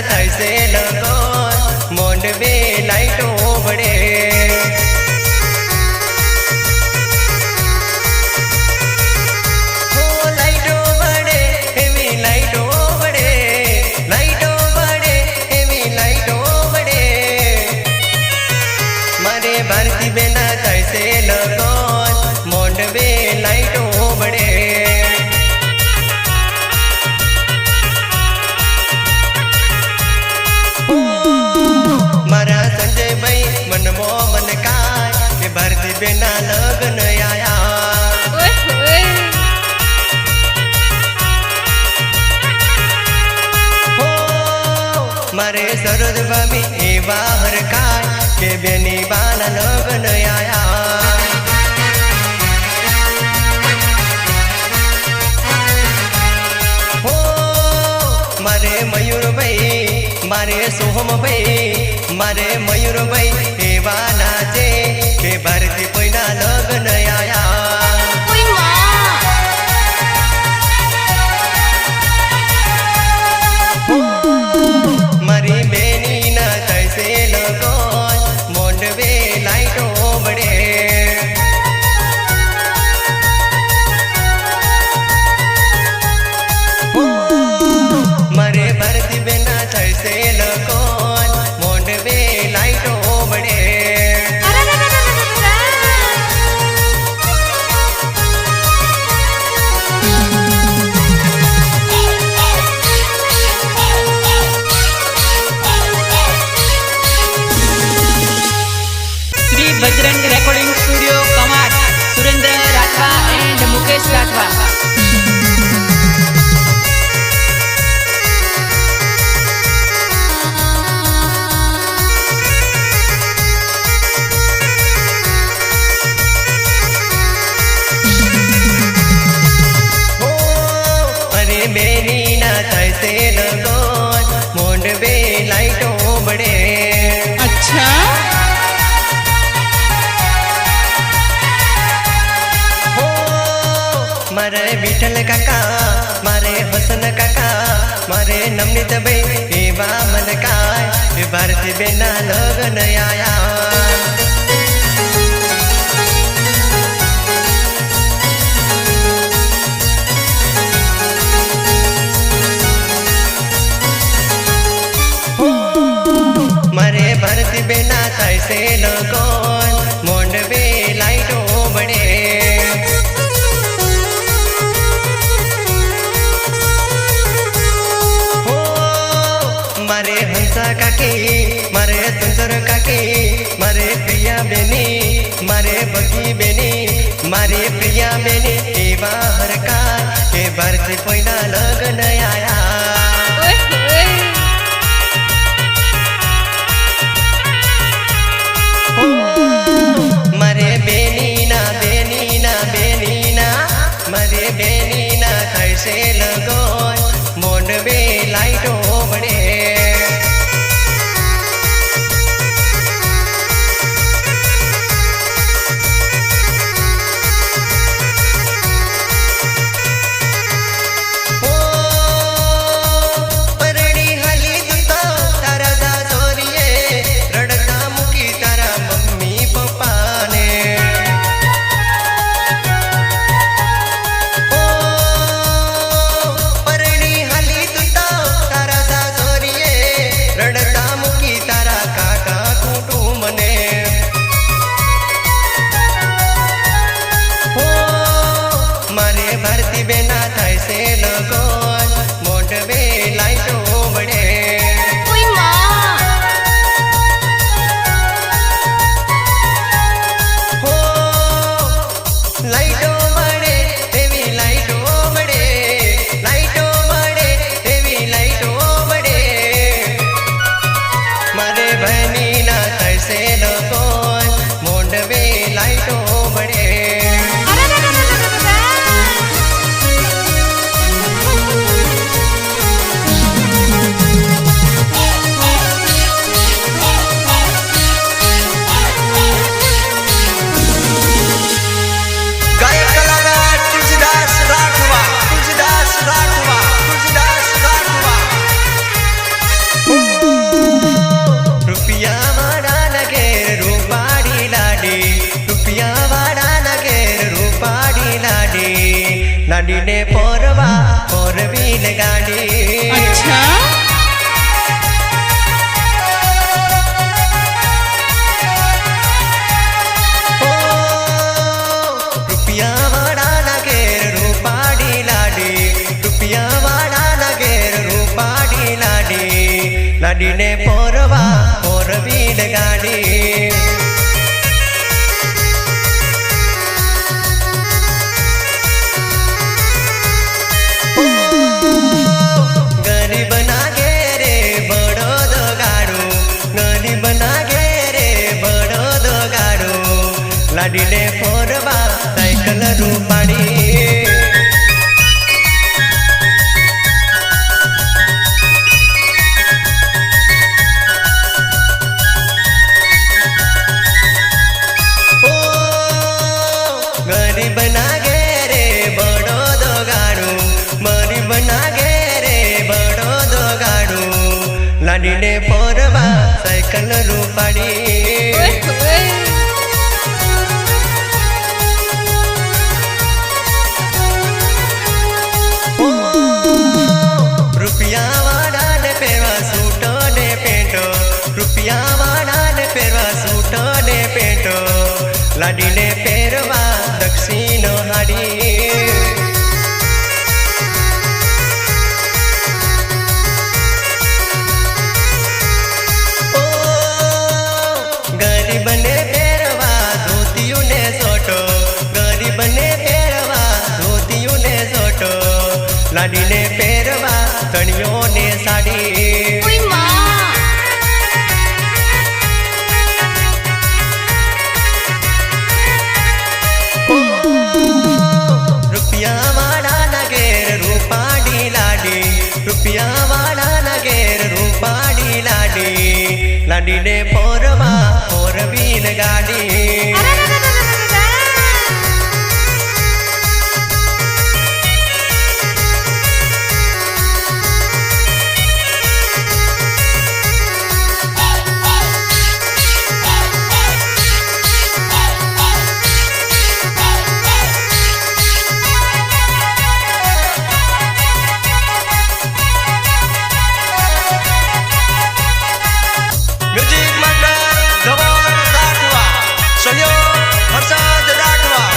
થાય છે લગન મોંડવે લાઈટો વડે भारती बेना कैसे लगन मोंडवे लाइटो बड़े मारा संजय भाई मन मो मन काय के भारती बेना लगन आया मारे सरोज भाभी एवा हर काय के बेनी बाला लगन आया हो मारे मयूर भाई मारे सोहम भाई मारे मयूर भाई एवा नाचे के भारती पैना लगन आया मारी बेनी ना कैसे लगन मोंडवे लाइटो बड़े मारे भारती बेना कैसे लगन मोंडवे लाइटो बड़े बजरंग रिकॉर्डिंग स्टूडियो कमाट सुरेंद्र राठवा एंड मुकेश राठवा अरे बेनी ना कैसे लगन मोंडवे लाइटो बड़े अच्छा मारे विठल काका मारे हसन काका मारे नमनीत भाई एवा मन काय भारती बेना लगन आया मारे भारती बेना कैसे लगन मोंडवे लाइटो बड़े मारे हंसा काकी मारे सुंदर काकी मारे प्रिया बेनी मारे बगी बेनी मारे प्रिया बेनी एवा हर का के भारती पैना लगन आया मारे बेनी ना बेनी ना बेनी ना मारे बेनी ना कैसे लगन मोंडवे लाइटो बड़े भारती बेना थाय से लगन मोंडवे लाइटो बड़े हो लाइटो बड़े देवी लाइटो बड़े लाइटो बड़े देवी लाइटो बड़े मारे बहनी ना थाय से लगन मोंडवे लाइटो बड़े લાડીને ફોરવા 4 વ્હીલ ગાડી અચ્છા રૂપિયાવાળાના ઘેર રૂપાડી લાડી રૂપિયાવાળાના ઘેર રૂપાડી લાડી લાડીને ફોરવા 4 વ્હીલ ગાડી ગરીબના ઘેરે બળદ ગાડું ગરીબના ઘેરે બળદ ગાડું લાડીને ફોરવા સાયકલ રૂપાડી ગરીબના ઘેરે બળદ ગાડું ગરીબના ઘેરે બળદ ગાડું લાડીને ફોરવા સાયકલ રૂપાડી રૂપિયાવાળાને પહેરવા સૂટ ને પેન્ટ રૂપિયાવાળાને પહેરવા સૂટ ને પેન્ટ લાડીને પહેરવા દક્ષિણ હાડી ગરીબને પહેરવા ધોતિયું ને સોટો ગરીબને પહેરવા ધોતિયું ને સોટો લાડીને પહેરવા તણિયો ને સાડી રૂપિયાવાળાના ઘેર રૂપાડી લાડી રૂપિયાવાળાના ઘેર રૂપાડી લાડી લાડીને ફોરવા 4 વ્હીલ ગાડી મ્યુઝિક મંડળ ધવલ રાઠવા સહયોગ હર્ષદ રાઠવા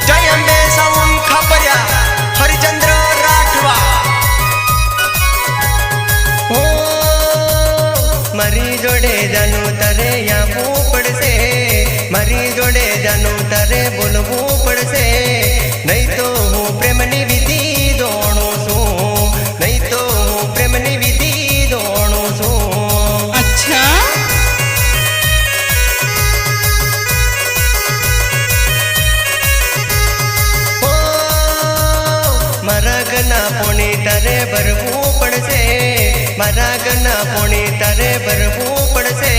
જય અંબે સાઉન્ડ ખાપરિયા હરિચંદ્ર રાઠવા હો મારી જોડે જાનું તારે આવવું પડશે મારી જોડે જાનું તારે બોલવું પડશે નહીં તો હું પ્રેમની વિધિ દોણું છું નહીં તો હું પ્રેમની વિધિ દોણું છું અચ્છા મારા ઘરના પોણી તારે ભરવું પડશે મારા ઘરના પોણી તારે ભરવું પડશે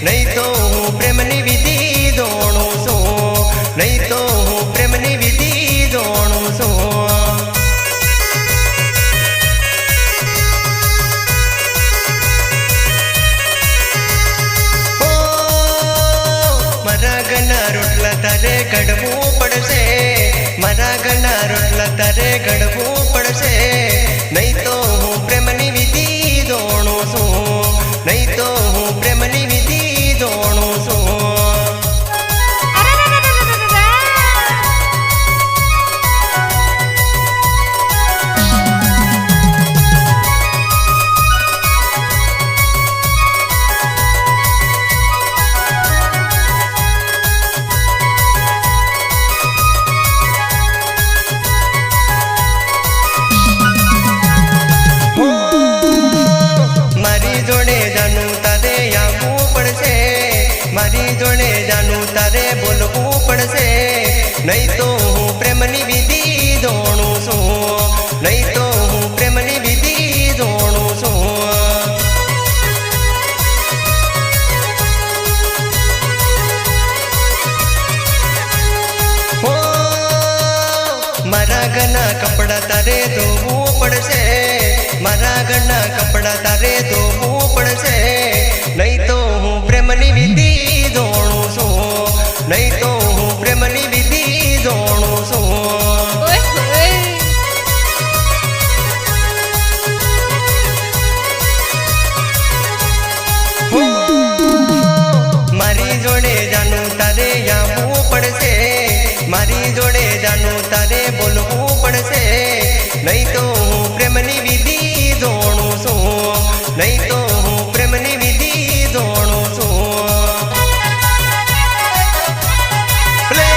નહીં તો હું પ્રેમની વિધિ દોણું છું નહીં તો હું પ્રેમની વિધિ દોણું છું મારા ઘરના રોટલા તારે ઘડવું પડશે મારા ઘરના રોટલા તારે ઘડવું પડશે નહીં તો હું પ્રેમની વિધિ દોણું છું નહીં તો હું પ્રેમની વિધિ દોણું છું મારી જોડે જાનું તારે આવવું પડશે મારી જોડે જાનું તારે બોલવું પડશે નહીં તો હું પ્રેમની વિધિ દોણું છું નહીં તો હું પ્રેમની વિધિ દોણું છું મારા ઘરના કપડા તારે ધોવું પડશે મારા ઘરના કપડા તારે ધોવું પડશે, નહીં તો હું પ્રેમની વિધિ જોણું છું, નહીં તો હું પ્રેમની વિધિ જોણું છું. ઓય ઓય. મારી જોડે જાનું તારે આવવું પડશે, મારી જોડે જાનું તારે બોલવું પડશે, નહીં તો હું પ્રેમની વિધિ જોણું છું, નહીં તો હું પ્રેમની વિધિ જોણું છું. પ્લે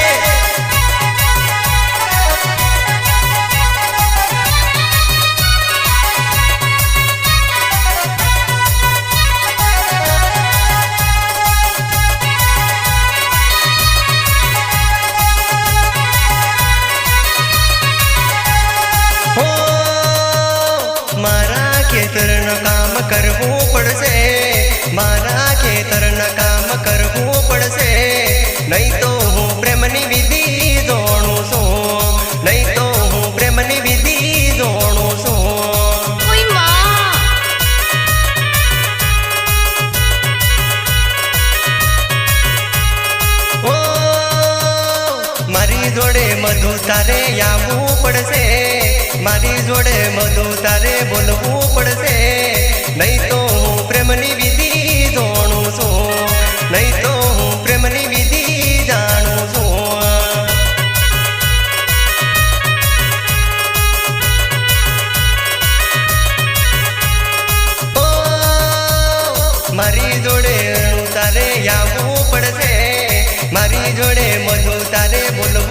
મારા ખેતરનું કામ કરવું પડશે, મારા ખેતરનું કામ કરવું પડશે, નહીં તો હું પ્રેમની વિધિ જોણું છું, નહીં તો હું પ્રેમની વિધિ જોણું છું. ઓય માં. ઓ મારી જોડે મધુ તારે આવવું પડશે, મારી જોડે મધુ તારે બોલવું પડશે, નહીં તો હું પ્રેમની વિધિ જોણું છું, નહીં તો હું પ્રેમની વિધિ જાણું છું. ઓ મારી જોડે તારે આવવું પડશે, મારી જોડે મધુ તારે બોલવું